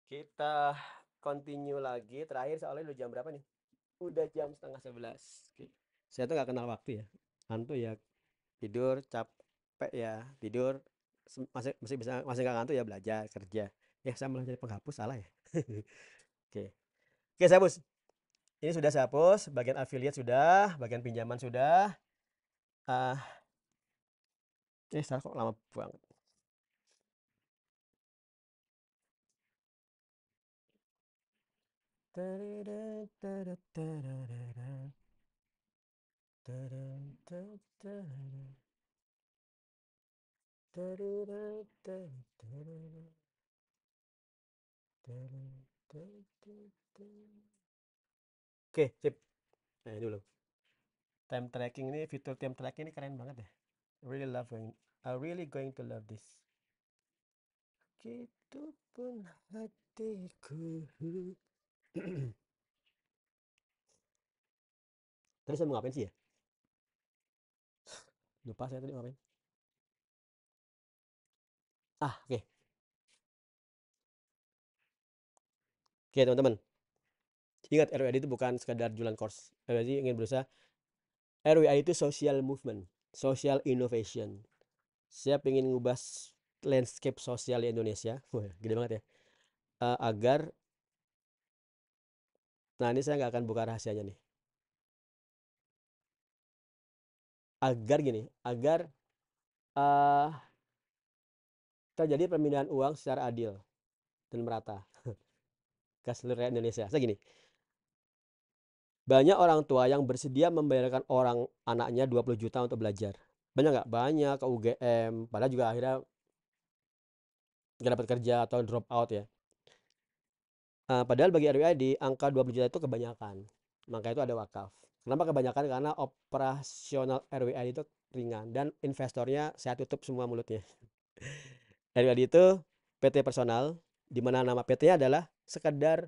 Kita continue lagi. Terakhir soalnya udah jam berapa nih? Udah jam setengah 11. Oke. Saya tuh nggak kenal waktu ya. Ngantuk ya tidur, capek ya tidur. Masih bisa masih nggak ngantuk ya belajar kerja. Ya saya malah jadi penghapus salah ya. Oke. Oke saya hapus. Ini sudah saya hapus. Bagian affiliate sudah, bagian pinjaman sudah. Ah, saya kok lama banget. Oke, sip. Nah, ini dulu. Time tracking ini, fitur time tracking ini keren banget ya. I really going to love this. Gitu pun hatiku. Tadi saya mau ngapain sih ya? Lupa saya tadi mau ngapain. Oke. Oke, teman-teman. Ingat RWAD itu bukan sekadar jualan course. RWAD ingin berusaha. RWAD itu social movement, social innovation. Saya ingin ngubah landscape sosial di Indonesia. Wah, gede banget ya. Agar, nah ini saya nggak akan buka rahasianya nih. Agar gini, agar uh, terjadi pemindahan uang secara adil dan merata ke seluruh rakyat Indonesia. Saya gini, banyak orang tua yang bersedia membayarkan orang anaknya 20 juta untuk belajar. Banyak nggak? Banyak ke UGM, padahal juga akhirnya nggak dapat kerja atau drop out ya. Padahal bagi RWAD, angka 20 juta itu kebanyakan. Maka itu ada wakaf. Kenapa kebanyakan? Karena operasional RWAD itu ringan dan investornya saya tutup semua mulutnya. RWAD itu PT personal, di mana nama PT-nya adalah sekedar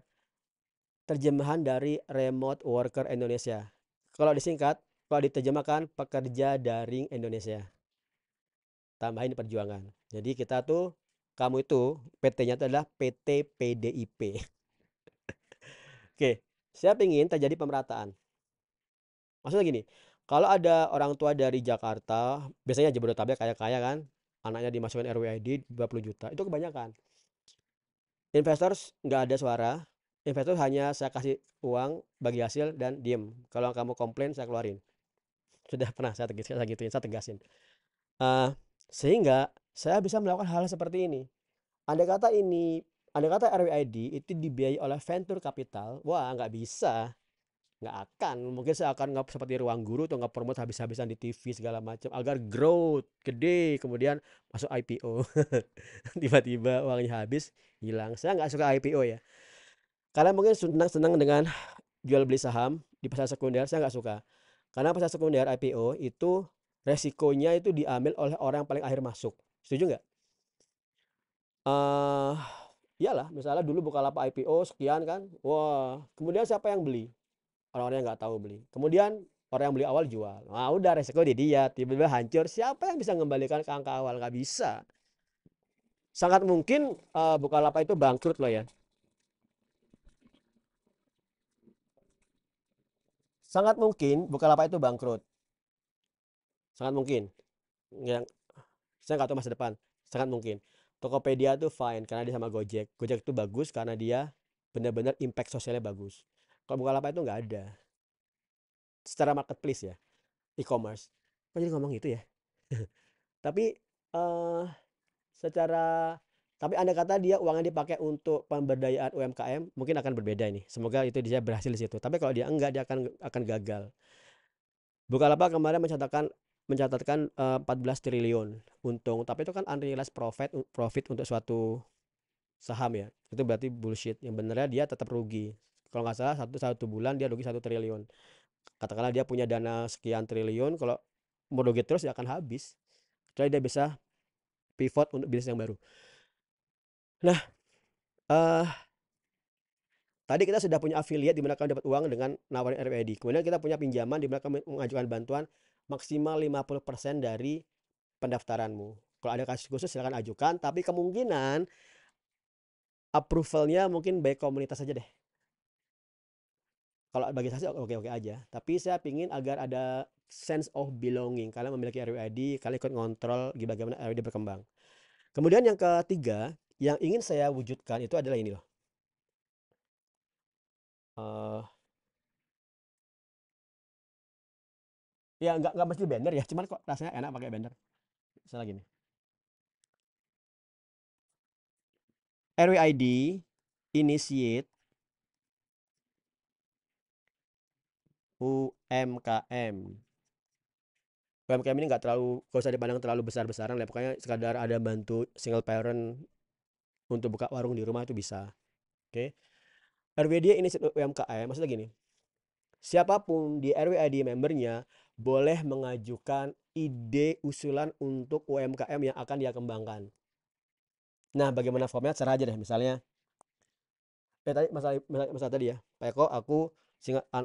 terjemahan dari Remote Worker Indonesia. Kalau disingkat, kalau diterjemahkan pekerja daring Indonesia. Tambahin perjuangan. Jadi kita tuh, kamu itu PT-nya itu adalah PT PDIP. Oke, saya ingin terjadi pemerataan. Maksudnya gini, kalau ada orang tua dari Jakarta, biasanya Jabodetabek kaya-kaya kan, anaknya dimasukin RWID 20 juta, itu kebanyakan. Investor nggak ada suara, investor hanya saya kasih uang, bagi hasil, dan diem. Kalau kamu komplain, saya keluarin. Sudah pernah saya gituin, saya tegasin. Uh, Sehingga saya bisa melakukan hal seperti ini. Andai kata RWID itu dibiayai oleh venture capital, wah nggak bisa. Nggak akan, mungkin saya akan nggak seperti Ruang Guru tuh nggak promote habis-habisan di TV segala macam agar growth gede, kemudian masuk IPO. Tiba-tiba uangnya habis, hilang. Saya nggak suka IPO ya, karena mungkin senang-senang dengan jual beli saham di pasar sekunder. Saya nggak suka, karena pasar sekunder IPO itu resikonya itu diambil oleh orang yang paling akhir masuk. Setuju nggak? eh Iyalah, misalnya dulu Bukalapak IPO sekian kan, wah, kemudian siapa yang beli? Orang-orang yang nggak tahu beli. Kemudian orang yang beli awal jual. Nah udah, resiko di dia, tiba-tiba hancur. Siapa yang bisa mengembalikan ke angka awal? Nggak bisa. Sangat mungkin Bukalapak itu bangkrut loh ya. Sangat mungkin Bukalapak itu bangkrut. Sangat mungkin. Yang saya nggak tahu masa depan. Sangat mungkin. Tokopedia tuh fine karena dia sama Gojek. Gojek itu bagus karena dia benar-benar impact sosialnya bagus. Kalau Bukalapak itu nggak ada. Secara marketplace ya, e-commerce. Kok jadi ngomong gitu ya? Tapi eh secara tapi andai kata dia uangnya dipakai untuk pemberdayaan UMKM, mungkin akan berbeda ini. Semoga itu dia berhasil di situ. Tapi kalau dia enggak, dia akan gagal. Bukalapak kemarin mencatatkan 14 triliun untung, tapi itu kan unrealized profit untuk suatu saham ya. Itu berarti bullshit. Yang benernya dia tetap rugi. Kalau nggak salah satu bulan dia rugi 1 triliun. Katakanlah dia punya dana sekian triliun, kalau mau rugi terus dia akan habis. Kecuali dia bisa pivot untuk bisnis yang baru. Nah, eh tadi kita sudah punya affiliate di mana kalian dapat uang dengan nawarin RWD. Kemudian kita punya pinjaman di mana kalian mengajukan bantuan maksimal 50% dari pendaftaranmu. Kalau ada kasus khusus silakan ajukan, tapi kemungkinan approvalnya mungkin baik komunitas aja deh. Kalau bagi saya oke-oke aja, tapi saya pingin agar ada sense of belonging. Kalian memiliki RWID, kalian ikut ngontrol bagaimana RWID berkembang. Kemudian yang ketiga, yang ingin saya wujudkan itu adalah ini loh. Ya nggak mesti banner ya, cuman kok rasanya enak pakai banner. Misalnya gini, RWID initiate UMKM. UMKM ini nggak usah dipandang terlalu besar-besaran lah. Pokoknya sekadar ada bantu single parent untuk buka warung di rumah itu bisa. Oke. RWID initiate UMKM maksudnya gini. Siapapun di RWID membernya boleh mengajukan ide usulan untuk UMKM yang akan dia kembangkan. Nah, bagaimana formnya? Cara aja deh. Misalnya, tadi masalah tadi ya, Pak Eko, aku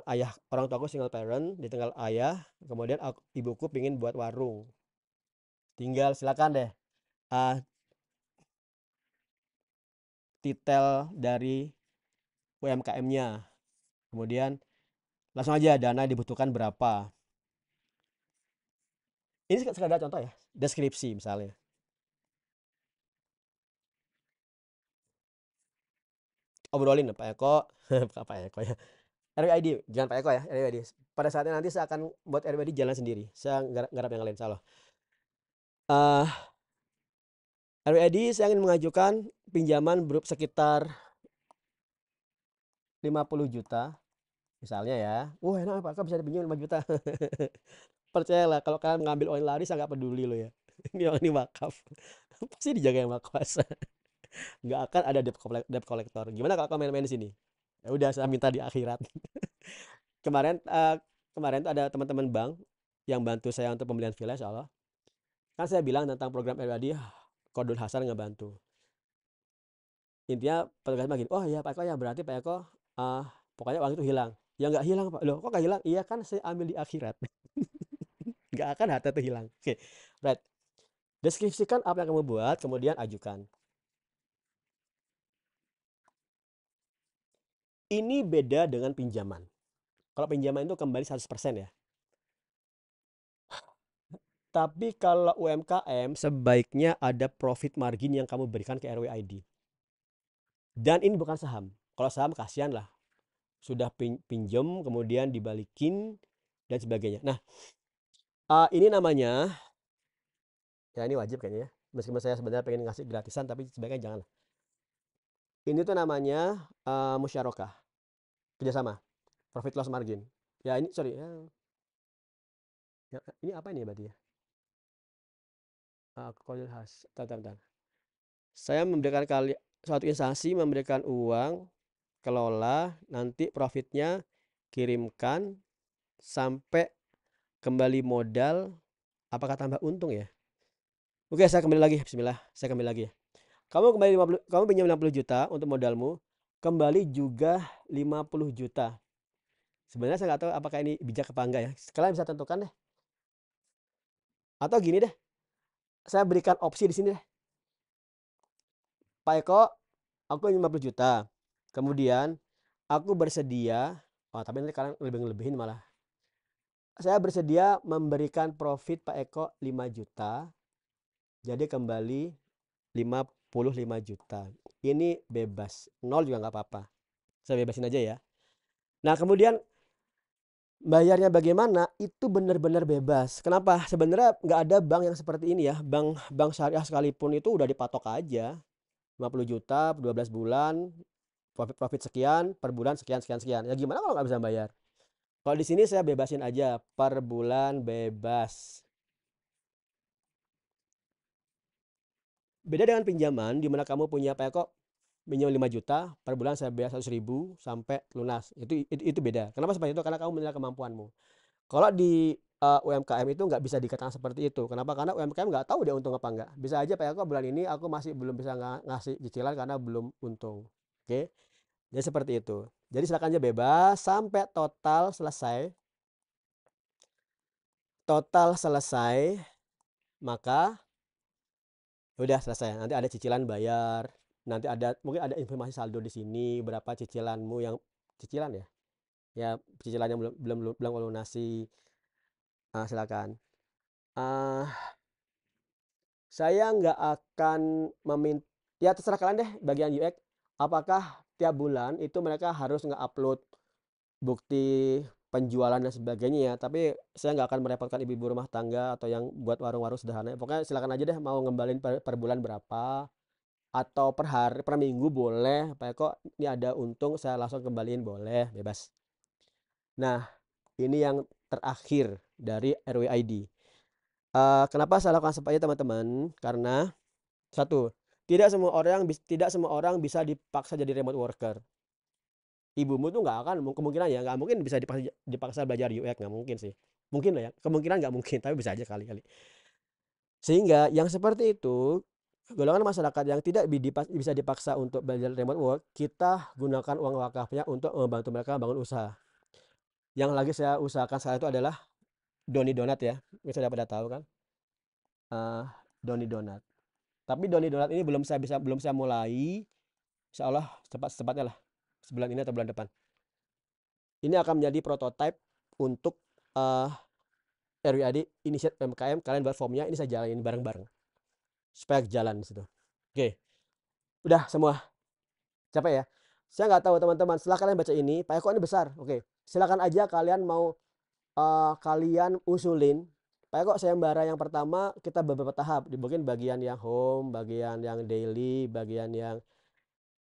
ayah orang tua aku single parent, ditinggal ayah, kemudian ibuku pingin buat warung. Tinggal silakan deh, detail dari UMKM-nya. Kemudian langsung aja dana dibutuhkan berapa. Ini sekadar contoh ya, deskripsi misalnya. Obrolin Pak Eko, Pak Eko ya. RWID, jangan Pak Eko ya, RWID. Pada saatnya nanti saya akan buat RWID jalan sendiri. Saya garap yang lain, salah. RWID saya ingin mengajukan pinjaman berupa sekitar 50 juta. Misalnya ya. Wah enak Pak, kok bisa dipinjam 5 juta. Percayalah, kalau kalian mengambil uang lari, saya nggak peduli loh ya. Ini wakaf. Pasti dijaga yang maha kuasa. Nggak akan ada debt collector. Gimana kalau kalian main-main di sini? Ya udah, saya minta di akhirat. Kemarin tuh ada teman-teman bank yang bantu saya untuk pembelian villa, insya Allah. Kan saya bilang tentang program RWID, Kodul Hasan ngebantu. Intinya petugas gini, oh ya Pak Eko ya, berarti Pak Eko pokoknya uang itu hilang. Ya nggak hilang Pak. Loh kok nggak hilang? Iya kan saya ambil di akhirat. Nggak akan harta itu hilang. Oke, right. Deskripsikan apa yang kamu buat, kemudian ajukan. Ini beda dengan pinjaman. Kalau pinjaman itu kembali 100% ya. Tapi kalau UMKM sebaiknya ada profit margin yang kamu berikan ke RWID. Dan ini bukan saham. Kalau saham kasihan lah. Sudah pinjam kemudian dibalikin dan sebagainya. Nah, ini namanya, ya ini wajib kayaknya ya. Meskipun saya sebenarnya pengen ngasih gratisan, tapi sebaiknya jangan lah. Ini tuh namanya musyarakah, kerjasama, profit loss margin. Ya ini sorry ya, ini apa ini ya berarti ya? Kodil khas. Bentar. Saya memberikan suatu instansi memberikan uang, kelola, nanti profitnya kirimkan sampai kembali modal. Apakah tambah untung ya? Oke, saya kembali lagi. Bismillah, saya kembali lagi ya. Kamu pinjam 50 juta untuk modalmu, kembali juga 50 juta. Sebenarnya saya nggak tahu apakah ini bijak apa enggak ya. Kalian bisa tentukan deh. Atau gini deh, saya berikan opsi di sini deh. Pak Eko, aku 50 juta. Kemudian aku bersedia, tapi nanti kalian lebihin malah. Saya bersedia memberikan profit Pak Eko 5 juta. Jadi kembali 55 juta. Ini bebas. 0 juga nggak apa-apa. Saya bebasin aja ya. Nah, kemudian bayarnya bagaimana? Itu benar-benar bebas. Kenapa? Sebenarnya nggak ada bank yang seperti ini ya. Bank syariah sekalipun itu udah dipatok aja. 50 juta, 12 bulan, profit sekian, per bulan sekian. Ya gimana kalau nggak bisa bayar? Kalau di sini saya bebasin aja, per bulan bebas. Beda dengan pinjaman, di mana kamu punya Pak Eko minjem 5 juta, per bulan saya bayar 100.000 sampai lunas. Itu beda. Kenapa seperti itu? Karena kamu menilai kemampuanmu. Kalau di UMKM itu nggak bisa dikatakan seperti itu. Kenapa? Karena UMKM nggak tahu dia untung apa nggak. Bisa aja Pak Eko bulan ini aku masih belum bisa ngasih cicilan karena belum untung. Oke, jadi seperti itu. Jadi silakan aja bebas sampai total selesai. Total selesai, maka udah selesai. Nanti ada cicilan bayar. nanti mungkin ada informasi saldo di sini, berapa cicilanmu yang cicilan ya? Ya, cicilan yang belum lunasi. Silakan. Eh, saya nggak akan ya terserah kalian deh bagian UX. Apakah tiap bulan itu mereka harus nge-upload bukti penjualan dan sebagainya ya, tapi saya nggak akan merepotkan ibu-ibu rumah tangga atau yang buat warung-warung sederhana. Pokoknya silakan aja deh mau ngembalin per bulan berapa atau per hari, per minggu boleh. Pak kok ini ada untung saya langsung kembaliin boleh, bebas. Nah, ini yang terakhir dari RWID. Kenapa saya lakukan seperti itu teman-teman? Karena satu, tidak semua orang bisa dipaksa jadi remote worker. Ibumu tuh nggak akan kemungkinan ya nggak mungkin bisa dipaksa belajar UX, nggak mungkin sih. Mungkin lah ya, kemungkinan nggak mungkin tapi bisa aja kali-kali. Sehingga yang seperti itu, golongan masyarakat yang tidak bisa dipaksa untuk belajar remote work, kita gunakan uang wakafnya untuk membantu mereka bangun usaha. Yang lagi saya usahakan sekarang itu adalah Doni Donat ya, mungkin sudah pada tahu kan. Doni Donat, tapi Doni Donat ini belum saya mulai. Insya Allah cepatnya lah, sebulan ini atau bulan depan. Ini akan menjadi prototipe untuk RWAD Initiate UMKM. Kalian buat formnya, ini saya jalanin bareng-bareng supaya jalan di situ. Oke, udah semua. Capek ya? Saya nggak tahu teman-teman. Setelah kalian baca ini, Pak Eko ini besar. Oke, silakan aja kalian mau kalian usulin. Pak Eko sayembara yang pertama kita beberapa tahap. Mungkin bagian yang home, bagian yang daily, bagian yang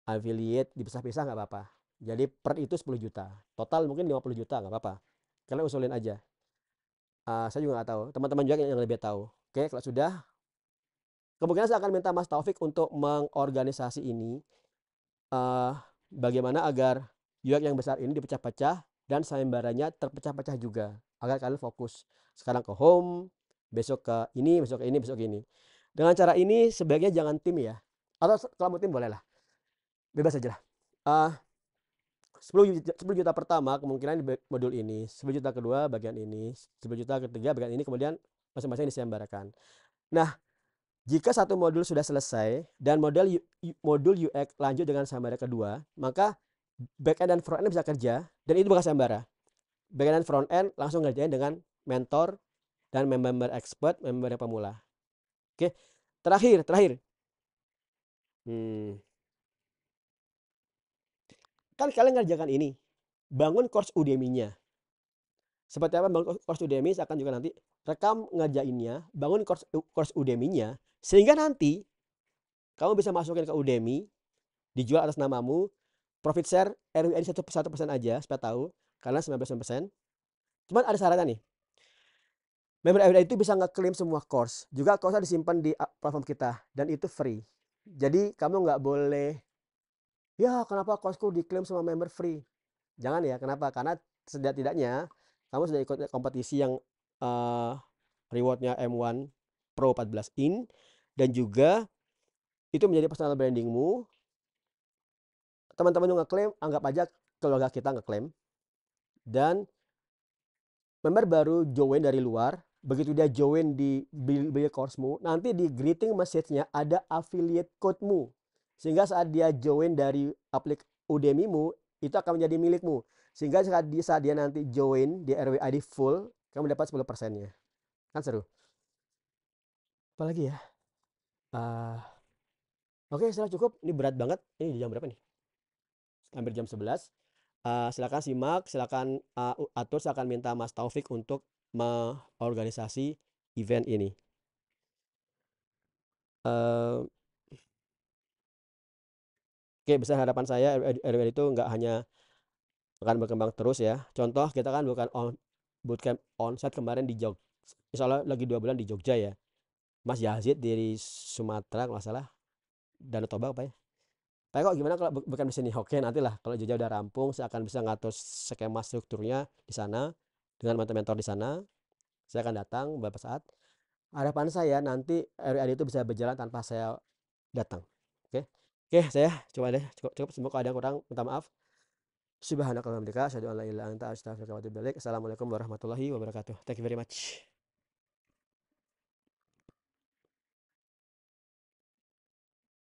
affiliate, dipisah-pisah nggak apa-apa. Jadi per itu 10 juta. Total mungkin 50 juta nggak apa-apa. Kalian usulin aja. Saya juga nggak tahu. Teman-teman juga yang lebih tahu. Oke, kalau sudah, kemungkinan saya akan minta Mas Taufik untuk mengorganisasi ini. Bagaimana agar UX yang besar ini dipecah-pecah dan sayembaranya terpecah-pecah juga. Agar kalian fokus. Sekarang ke home, besok ke ini, besok ke ini, besok ke ini. Dengan cara ini sebaiknya jangan tim ya. Atau kalau mau tim boleh lah. Bebas aja lah. 10 juta pertama kemungkinan di modul ini, 10 juta kedua bagian ini, 10 juta ketiga bagian ini, kemudian masing-masing disayembarakan. Nah, jika satu modul sudah selesai dan modul UX lanjut dengan sayembara kedua, maka backend dan frontend bisa kerja dan itu bukan sayembara. Backend dan frontend langsung ngerjain dengan mentor dan member expert, member yang pemula. Oke, terakhir. Kan kalian ngerjakan ini, bangun course Udemy-nya. Seperti apa bangun course Udemy, saya akan juga nanti rekam ngerjainnya, bangun course Udemy-nya, sehingga nanti kamu bisa masukin ke Udemy, dijual atas namamu, profit share RWID 1% aja, supaya tahu, karena 99%. Cuman ada syaratnya nih, member RWID itu bisa ngeklaim semua course, juga course-nya disimpan di platform kita, dan itu free. Jadi kamu nggak boleh, ya kenapa courseku diklaim sama member free? Jangan ya, kenapa? Karena setidak-tidaknya kamu sudah ikut kompetisi yang rewardnya M1 Pro 14 in, dan juga itu menjadi personal brandingmu. Teman-teman yang ngeklaim, anggap aja keluarga kita ngeklaim. Dan member baru join dari luar, begitu dia join di beli course-mu, nanti di greeting message-nya ada affiliate code-mu. Sehingga saat dia join dari Udemy-mu, itu akan menjadi milikmu. Sehingga saat dia nanti join di RWID full, kamu dapat 10%-nya. Kan seru. Apalagi ya? Oke, sudah cukup. Ini berat banget. Ini jam berapa nih? Hampir jam 11. Silakan simak, silakan atur, silakan minta Mas Taufik untuk mengorganisasi event ini. Oke, besar harapan saya RWID itu nggak hanya akan berkembang terus ya. Contoh, kita kan bukan bootcamp onsite kemarin di Jogja. Insya Allah lagi 2 bulan di Jogja ya. Mas Yazid dari Sumatera kalau nggak salah. Danau Toba apa ya? Pak kok gimana kalau bukan di sini? Oke, nantilah kalau Jogja udah rampung, saya akan bisa ngatur skema strukturnya di sana dengan mentor di sana. Saya akan datang beberapa saat. Harapan saya nanti RWID itu bisa berjalan tanpa saya datang. Oke. Oke, saya coba deh cukup semoga ada yang kurang, minta maaf. Subhanakallahumma wa bihamdika asyhadu an la ilaha illa anta astaghfiruka wa atubu ilaik. Assalamualaikum warahmatullahi wabarakatuh. Thank you very much.